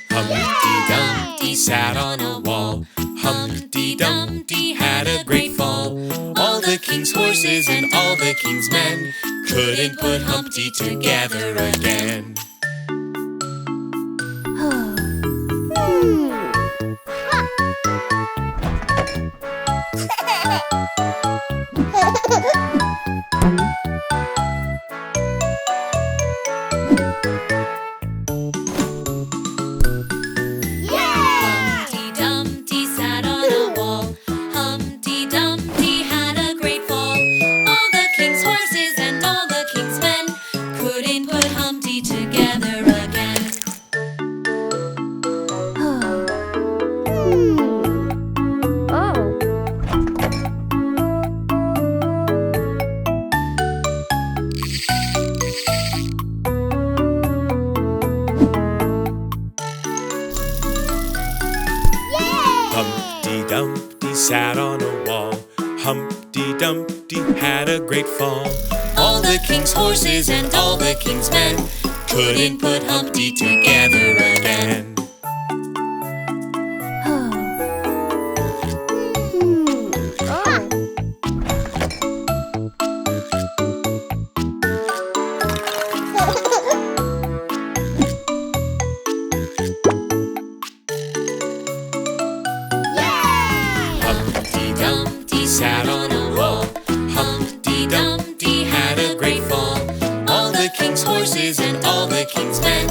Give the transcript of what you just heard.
Humpty Dumpty sat on a wall. Humpty Dumpty had a great fall. All the king's horses and all the king's men couldn't put Humpty together again. Humpty Dumpty sat on a wall. Humpty Dumpty had a great fall. All the king's horses and all the king's men couldn't put Humpty together again. Humpty Dumpty sat on a wall. Humpty Dumpty had a great fall. All the king's horses and all the king's men couldn't put Humpty together again. Humpty Dumpty sat on a wall. Humpty Dumpty had a great fall. All the king's horses and all the king's men